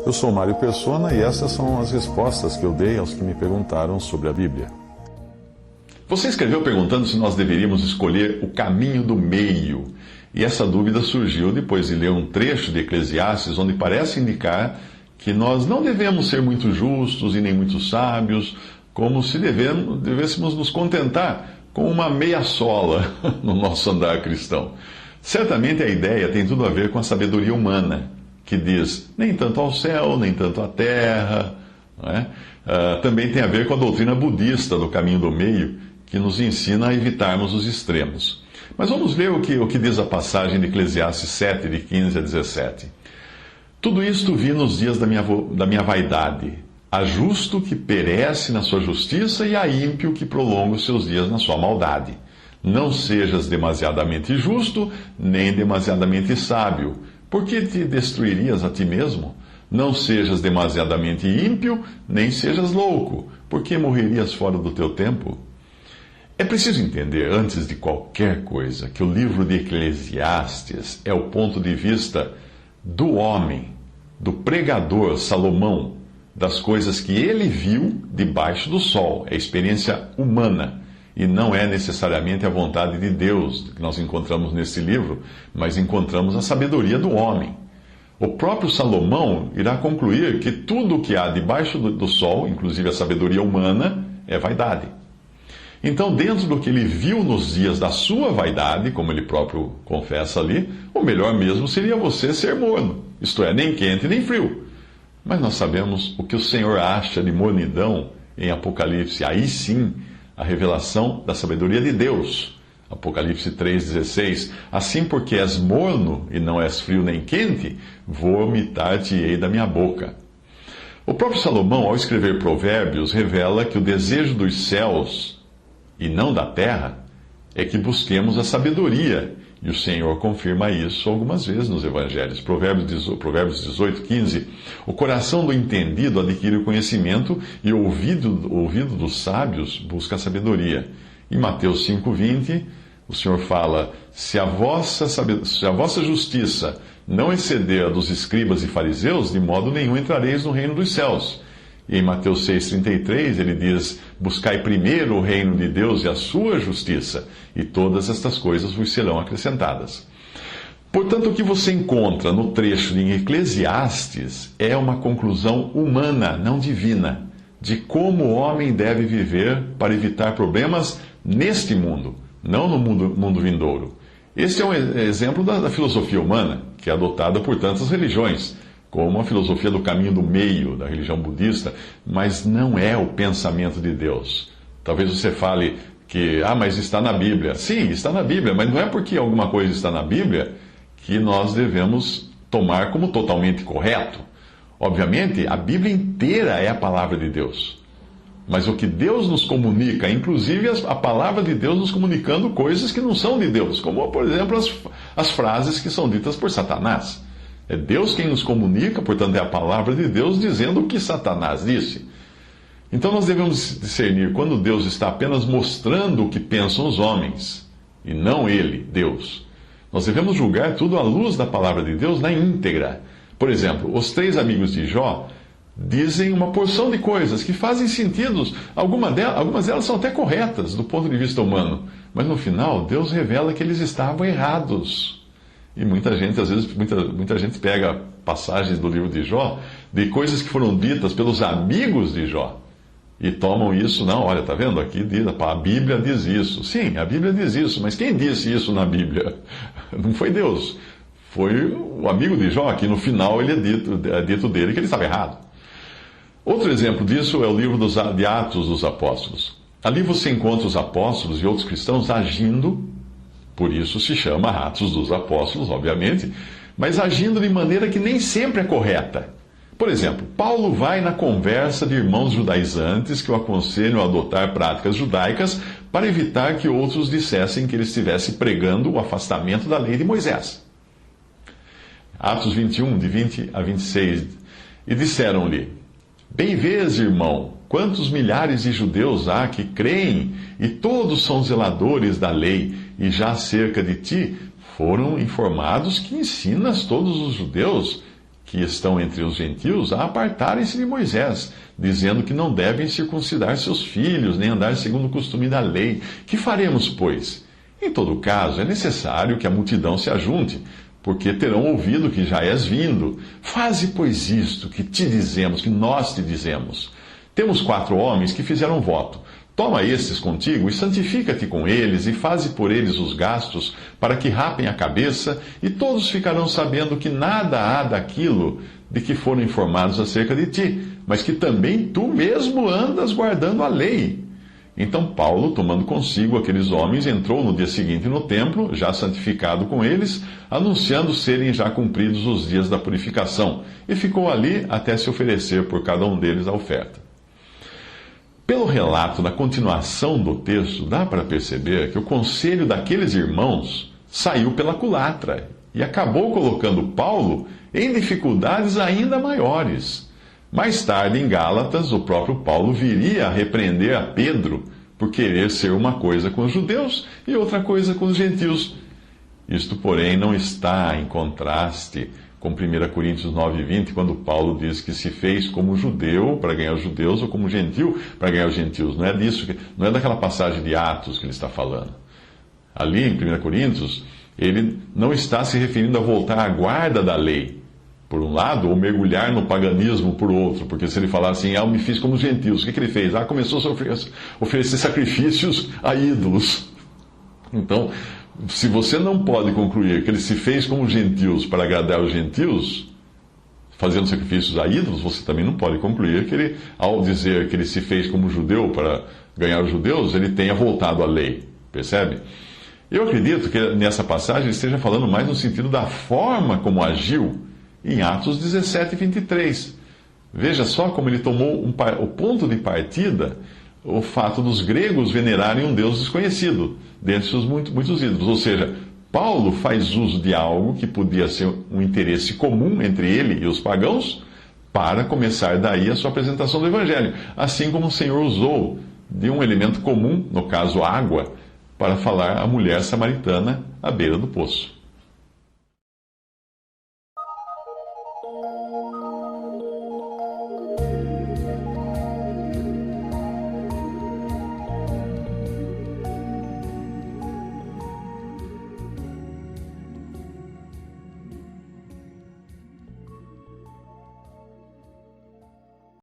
Eu sou Mário Persona e essas são as respostas que eu dei aos que me perguntaram sobre a Bíblia. Você escreveu perguntando se nós deveríamos escolher o caminho do meio. E essa dúvida surgiu depois de ler um trecho de Eclesiastes, onde parece indicar que nós não devemos ser muito justos e nem muito sábios, como se devêssemos nos contentar com uma meia sola no nosso andar cristão. Certamente a ideia tem tudo a ver com a sabedoria humana, que diz, nem tanto ao céu, nem tanto à terra. Não é? Também tem a ver com a doutrina budista do caminho do meio, que nos ensina a evitarmos os extremos. Mas vamos ver o que diz a passagem de Eclesiastes 7, de 15 a 17. Tudo isto vi nos dias da minha vaidade. Há justo que perece na sua justiça e há ímpio que prolonga os seus dias na sua maldade. Não sejas demasiadamente justo, nem demasiadamente sábio. Por que te destruirias a ti mesmo? Não sejas demasiadamente ímpio, nem sejas louco. Por que morrerias fora do teu tempo? É preciso entender, antes de qualquer coisa, que o livro de Eclesiastes é o ponto de vista do homem, do pregador Salomão, das coisas que ele viu debaixo do sol. É experiência humana. E não é necessariamente a vontade de Deus que nós encontramos nesse livro, mas encontramos a sabedoria do homem. O próprio Salomão irá concluir que tudo o que há debaixo do sol, inclusive a sabedoria humana, é vaidade. Então, dentro do que ele viu nos dias da sua vaidade, como ele próprio confessa ali, o melhor mesmo seria você ser morno, isto é, nem quente nem frio. Mas nós sabemos o que o Senhor acha de mornidão em Apocalipse. Aí sim, a revelação da sabedoria de Deus. Apocalipse 3,16. Assim, porque és morno e não és frio nem quente, vomitar-te-ei da minha boca. O próprio Salomão, ao escrever Provérbios, revela que o desejo dos céus e não da terra é que busquemos a sabedoria. E o Senhor confirma isso algumas vezes nos Evangelhos. Provérbios 18, 15. O coração do entendido adquire o conhecimento e o ouvido dos sábios busca a sabedoria. Em Mateus 5, 20, o Senhor fala, se a vossa justiça não exceder a dos escribas e fariseus, de modo nenhum entrareis no reino dos céus. E em Mateus 6,33 ele diz, buscai primeiro o reino de Deus e a sua justiça, e todas estas coisas vos serão acrescentadas. Portanto, o que você encontra no trecho de Eclesiastes é uma conclusão humana, não divina, de como o homem deve viver para evitar problemas neste mundo, não no mundo vindouro. Este é um exemplo da filosofia humana, que é adotada por tantas religiões, como a filosofia do caminho do meio, da religião budista, mas não é o pensamento de Deus. Talvez você fale que, mas está na Bíblia. Sim, está na Bíblia, mas não é porque alguma coisa está na Bíblia que nós devemos tomar como totalmente correto. Obviamente, a Bíblia inteira é a palavra de Deus. Mas o que Deus nos comunica, inclusive a palavra de Deus nos comunicando coisas que não são de Deus, como, por exemplo, as frases que são ditas por Satanás. É Deus quem nos comunica, portanto, é a palavra de Deus dizendo o que Satanás disse. Então nós devemos discernir quando Deus está apenas mostrando o que pensam os homens, e não Ele, Deus. Nós devemos julgar tudo à luz da palavra de Deus na íntegra. Por exemplo, os 3 amigos de Jó dizem uma porção de coisas que fazem sentido. Algumas delas são até corretas do ponto de vista humano. Mas no final, Deus revela que eles estavam errados. E muita gente, às vezes, muita gente pega passagens do livro de Jó, de coisas que foram ditas pelos amigos de Jó, e tomam isso, não, olha, tá vendo? Aqui diz, a Bíblia diz isso. Sim, a Bíblia diz isso, mas quem disse isso na Bíblia? Não foi Deus. Foi o amigo de Jó, que no final é dito dele que ele estava errado. Outro exemplo disso é o livro de Atos dos Apóstolos. Ali você encontra os apóstolos e outros cristãos agindo, por isso se chama Atos dos Apóstolos, obviamente, mas agindo de maneira que nem sempre é correta. Por exemplo, Paulo vai na conversa de irmãos judaizantes que o aconselham a adotar práticas judaicas para evitar que outros dissessem que ele estivesse pregando o afastamento da lei de Moisés. Atos 21, de 20 a 26. E disseram-lhe, bem vês, irmão, quantos milhares de judeus há que creem, e todos são zeladores da lei, e já acerca de ti foram informados que ensinas todos os judeus que estão entre os gentios a apartarem-se de Moisés, dizendo que não devem circuncidar seus filhos, nem andar segundo o costume da lei. Que faremos, pois? Em todo caso, é necessário que a multidão se ajunte, porque terão ouvido que já és vindo. Faze, pois, isto que te dizemos, que nós te dizemos. Temos 4 homens que fizeram voto. Toma estes contigo e santifica-te com eles, e faze por eles os gastos, para que rapem a cabeça, e todos ficarão sabendo que nada há daquilo de que foram informados acerca de ti, mas que também tu mesmo andas guardando a lei. Então Paulo, tomando consigo aqueles homens, entrou no dia seguinte no templo, já santificado com eles, anunciando serem já cumpridos os dias da purificação, e ficou ali até se oferecer por cada um deles a oferta. Pelo relato da continuação do texto, dá para perceber que o conselho daqueles irmãos saiu pela culatra e acabou colocando Paulo em dificuldades ainda maiores. Mais tarde, em Gálatas, o próprio Paulo viria a repreender a Pedro por querer ser uma coisa com os judeus e outra coisa com os gentios. Isto, porém, não está em contraste com 1 Coríntios 9:20, quando Paulo diz que se fez como judeu para ganhar os judeus ou como gentil para ganhar os gentios. Não é disso, não é daquela passagem de Atos que ele está falando. Ali em 1 Coríntios, ele não está se referindo a voltar à guarda da lei, por um lado, ou mergulhar no paganismo por outro, porque se ele falar assim, eu me fiz como os gentios, o que ele fez? Começou a oferecer sacrifícios a ídolos. Então, se você não pode concluir que ele se fez como gentios para agradar os gentios, fazendo sacrifícios a ídolos, você também não pode concluir que ele, ao dizer que ele se fez como judeu para ganhar os judeus, ele tenha voltado à lei. Percebe? Eu acredito que nessa passagem ele esteja falando mais no sentido da forma como agiu em Atos 17:23. Veja só como ele tomou o ponto de partida, o fato dos gregos venerarem um Deus desconhecido, dentre os muitos ídolos. Ou seja, Paulo faz uso de algo que podia ser um interesse comum entre ele e os pagãos, para começar daí a sua apresentação do Evangelho. Assim como o Senhor usou de um elemento comum, no caso água, para falar à mulher samaritana à beira do poço.